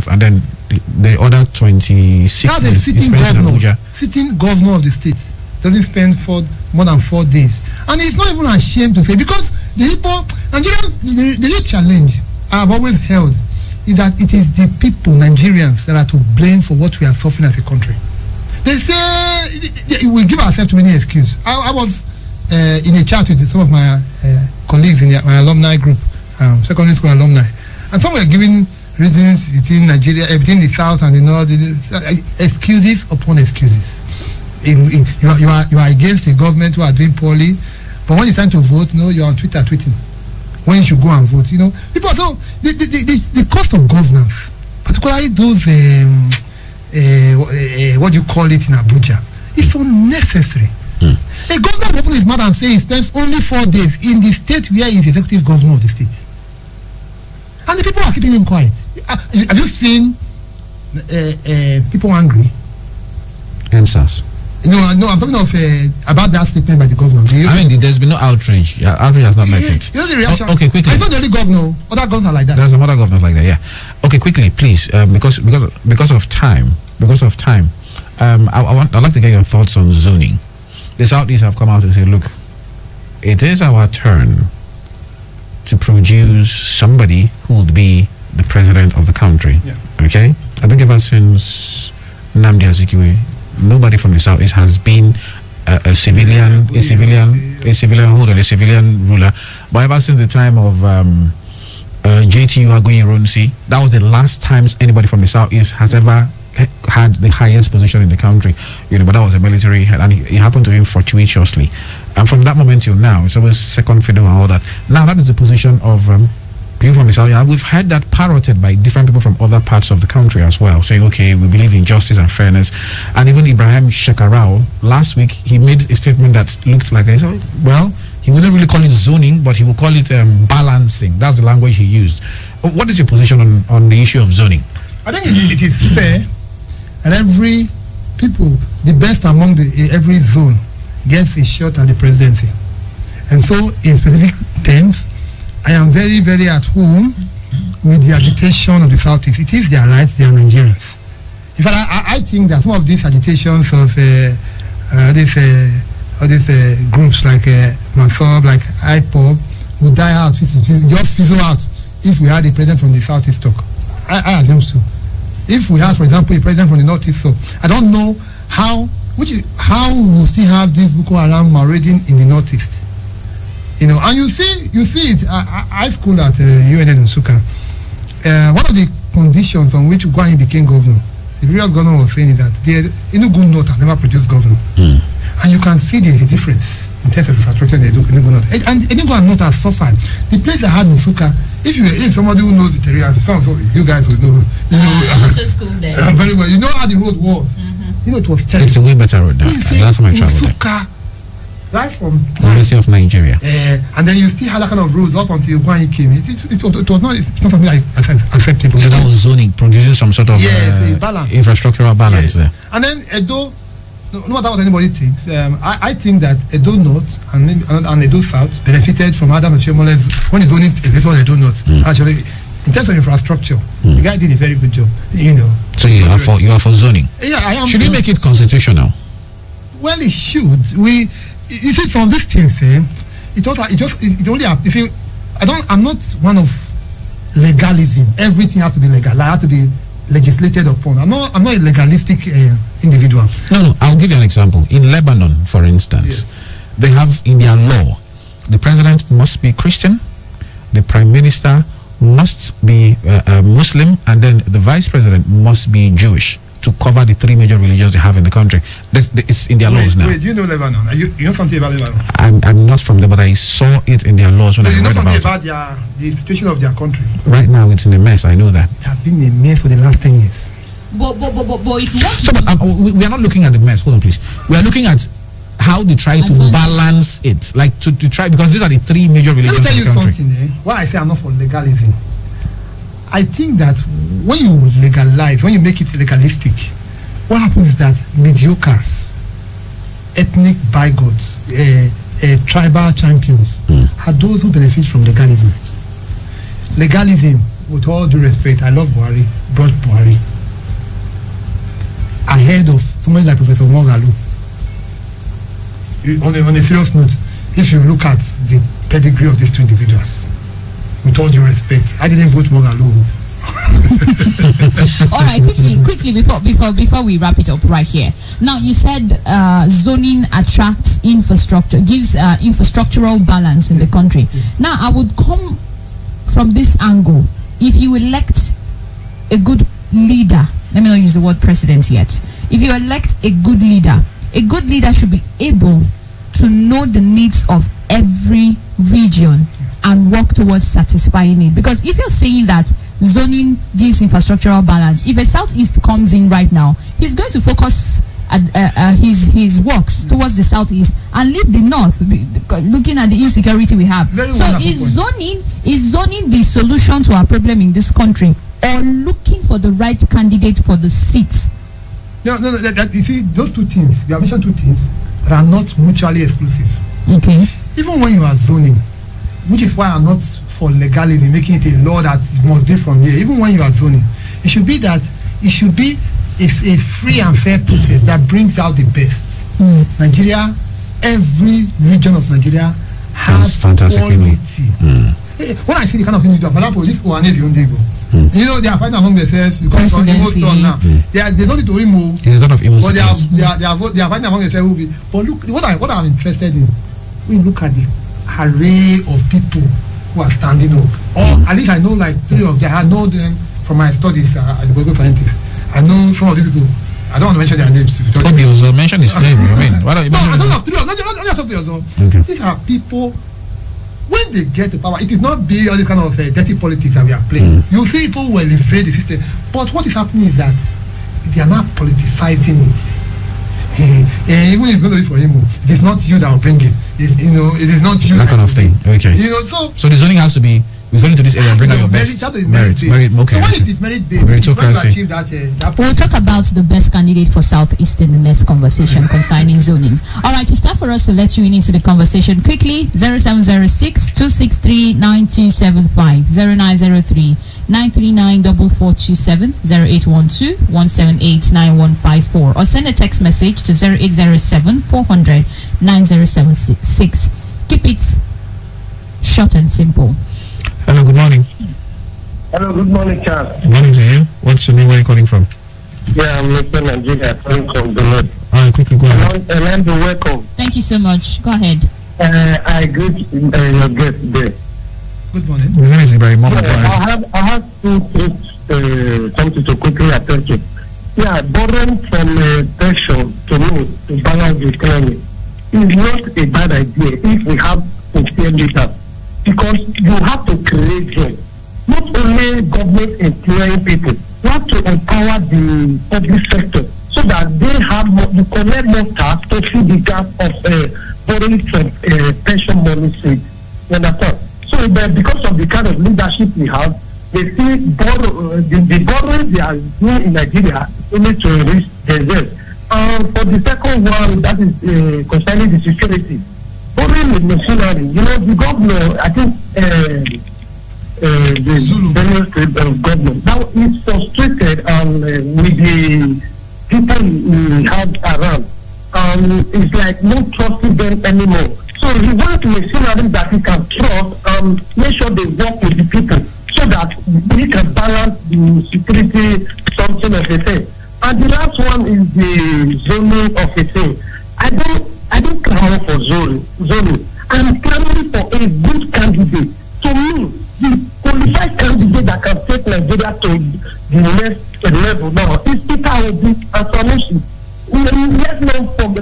month, and then the other 26 Now the days is spent in Abuja. sitting governor of the state doesn't spend more than 4 days, and he's not even ashamed to say, because the people, Nigerians, the real challenge I've always held is that it is the people, Nigerians, that are to blame for what we are suffering as a country. They say we give ourselves too many excuses. I was in a chat with some of my colleagues in my alumni group, secondary school alumni, and some were giving reasons between Nigeria, between the south and the north, excuses upon excuses. You are against the government who are doing poorly, but when it's time to vote, you're on Twitter tweeting when you should go and vote. People. So the cost of governance, particularly those what do you call it in Abuja, is unnecessary. A governor will open his mouth and say he spends only 4 days in the state where he is the executive governor of the state, and the people are keeping him quiet. Have you seen people angry? Answers. No, I'm talking of about that statement by the governor. There's been no outrage. Outrage has not met it. You know the reaction? Okay, quickly. I thought the only governor. Other governors are like that. There's some other governors like that. Yeah. Okay, quickly, please. Because of time. I'd like to get your thoughts on zoning. The Southeast have come out and say, look, it is our turn to produce somebody who would be the president of the country. Yeah. Okay? I think ever since Nnamdi Azikiwe, nobody from the Southeast has been a civilian ruler. But ever since the time of JT Agoye-Ironsi, that was the last time anybody from the Southeast has ever had the highest position in the country. But that was a military head, and it happened to him fortuitously. And from that moment till now, it's always second fiddle and all that. Now that is the position of people from the South. We've heard that parroted by different people from other parts of the country as well, saying, okay, we believe in justice and fairness. And even Ibrahim Shekarau, last week, he made a statement that looked like, well, he wouldn't really call it zoning, but he will call it balancing. That's the language he used. What is your position on the issue of zoning? I think it is fair, and every people, the best among every zone, gets a shot at the presidency. And so, in specific terms, I am very, very at home with the agitation of the Southeast. It is their right, they are Nigerians. In fact, I think that some of these agitations of these groups like Mansub, like IPOB, would die out, just fizzle out if we had a president from the Southeast talk. I assume so. If we had, for example, a president from the Northeast, so I don't know how we will still have this Boko Haram marauding in the Northeast. And you see it. I schooled at UNN in Nsukka. One of the conditions on which Ugwuanyi became governor, the previous governor was saying that the Enugu North has never produced governor. And you can see the difference in terms of infrastructure in Enugu North. And Enugu North has suffered. The place that had Nsukka, if somebody who knows the area, some of you guys will know. I went to school there. Very well. You know how the road was. It was terrible. It's a way better road now. Last time I traveled there. Right from University of Nigeria, and then you still had that kind of roads up until Ugwuanyi came. It's not something like acceptable. So that was zoning, producing some sort of infrastructural balance there. And then Edo, no matter what anybody thinks, I think that Edo North and Edo South benefited from Adam Oshiomhole when he's zoning Edo North. Actually, in terms of infrastructure, the guy did a very good job. So you are for zoning? Yeah, I am. Should we make it constitutional? Well, it should. You see, from these things, it only. You see, I'm not one of legalism. Everything has to be legal. I have to be legislated upon. I'm not a legalistic individual. No. I'll give you an example. In Lebanon, for instance, they have in their law, the president must be Christian, the prime minister must be Muslim, and then the vice president must be Jewish, to cover the 3 major religions they have in the country. It's in their laws now. Wait, do you know Lebanon? You know something about Lebanon? I'm not from there, but I saw it in their laws when I read about it. You know something about the situation of their country? Right now, it's in a mess. I know that. It has been a mess for the last 10 years. But if you want to... So, we are not looking at the mess. Hold on, please. We are looking at how they try to balance it. Like, to try... Because these are the 3 major religions in the country. Let me tell you something, Why I say I'm not for legalism. I think that when you legalize, when you make it legalistic, what happens is that mediocres, ethnic bigots, tribal champions are those who benefit from legalism. Legalism, with all due respect, I love Buhari, brought Buhari Professor Moghalu. On a serious note, if you look at the pedigree of these two individuals, with all due respect, I didn't vote Moghalu. All right, quickly before we wrap it up right here. Now you said zoning attracts infrastructure, gives infrastructural balance in the country. Now I would come from this angle. If you elect a good leader, let me not use the word president yet. If you elect a good leader should be able to know the needs of every region and work towards satisfying it. Because if you're saying that zoning gives infrastructural balance, if a Southeast comes in right now, he's going to focus his works towards the Southeast and leave the North, looking at the insecurity we have. So is zoning the solution to our problem in this country, or looking for the right candidate for the seats? No. You see, those two things, you have mentioned two things that are not mutually exclusive. Okay. Even when you are zoning, which is why I'm not for legality, making it a law that it must be from here. Even when you are zoning, it should be a free and fair process that brings out the best. Nigeria, every region of Nigeria has quality. When I see the kind of thing you do, for example, this Owane Diondego, you know, they are fighting among themselves because of Imo Storm now. They don't need to Imo, but they are fighting among themselves. But look, what I'm interested in, we look at the array of people who are standing up, or at least I know like three of them. I know them from my studies as a political scientist. I know some of these people. I don't want to mention their names. Obiozo, mention his name. I mean, why don't you mention? I don't have three. Not Obiozo. Okay. These are people. When they get the power, it is not be all this kind of dirty politics that we are playing. You see people who elevate the system, but what is happening is that they are not politicizing it. Even if it's going to be for him, it is not you that will bring it. It is not you. That kind of thing. Okay. So the zoning has to be. We're going to this area and bring out your best merit. Okay. So when it is merit-based, meritocracy. We'll talk about the best candidate for Southeast in the next conversation concerning zoning. All right, it's time for us to let you in into the conversation quickly. 0706-263-9275, 0903-939-4427, 0812-178-9154, or send a text message to 0807-400-9076. Keep it short and simple. Hello, good morning. Hello, good morning, Charles. Good morning to you. What's your name? Where are you calling from? Yeah, I'm Mr. Nigeria, calling from the North. All right, quickly go ahead. Orlando, welcome. Thank you so much. Go ahead. I greet your guest there. Good morning. His name is Ibrahim. I have two things, something to quickly attend to. Yeah, borrowing from pension to me to balance the economy is not a bad idea if we have sincere leaders. Because you have to create jobs. Not only government employing people, you have to empower the public sector so that they have more, you collect more tax to fill the gap of borrowing from pension money saved. You understand? So because of the kind of leadership we have, they see the borrowing they are doing in Nigeria only to enrich themselves. For the second one, that is concerning the security. Borrowing with machinery, the governor, I think the Benue State government now is frustrated with the people we have around. It's like not trusting them anymore. So he wants machinery that he can trust and make sure they work with the people so that he can balance the security something of a thing. And the last one is the zoning of a thing. I don't clamor for zoning. I'm clamoring for a good candidate. To me, the qualified candidate that can take Nigeria to the next level now is Peter Obi and Sanusi.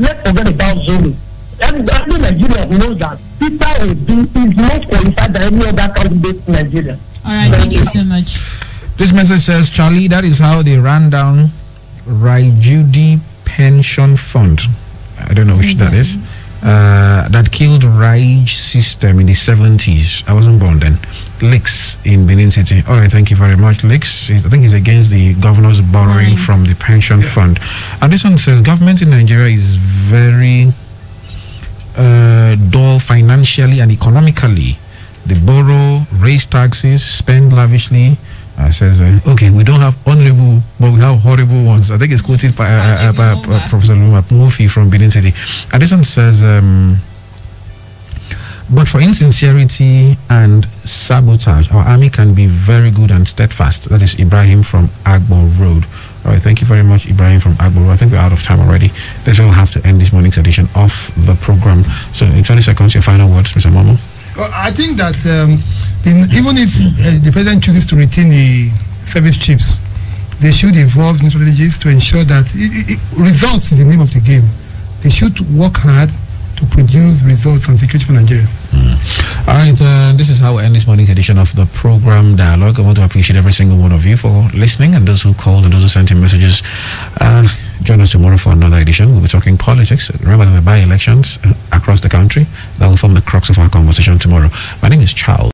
Let's forget about zoning. Every Nigerian knows that Peter Obi is more qualified than any other candidate in Nigeria. All right, thank you so much. This message says, Charlie, that is how they ran down Raijudi Pension Fund. I don't know which that is. That killed Raij system in the 70s. I wasn't born then. Licks in Benin City. All right, thank you very much. Licks, I think, is against the governor's borrowing from the pension fund. And this one says government in Nigeria is very dull financially and economically. They borrow, raise taxes, spend lavishly. Says, okay, we don't have honorable, but we have horrible ones. I think it's quoted by Professor Murphy from Benin City. And this one says, but for insincerity and sabotage, our army can be very good and steadfast. That is Ibrahim from Agbo Road. All right, thank you very much, Ibrahim from Agbo Road. I think we're out of time already. That's why we'll have to end this morning's edition of the program. So in 20 seconds, your final words, Mr. Momo. Well, I think that even if the president chooses to retain the service chiefs, they should evolve new strategies to ensure that results is the name of the game. They should work hard to produce results on security for Nigeria. All right, this is how we end this morning's edition of the program Dialogue. I want to appreciate every single one of you for listening, and those who called and those who sent in messages. Join us tomorrow for another edition. We'll be talking politics. Remember, there will be by-elections across the country. That will form the crux of our conversation tomorrow. My name is Charles.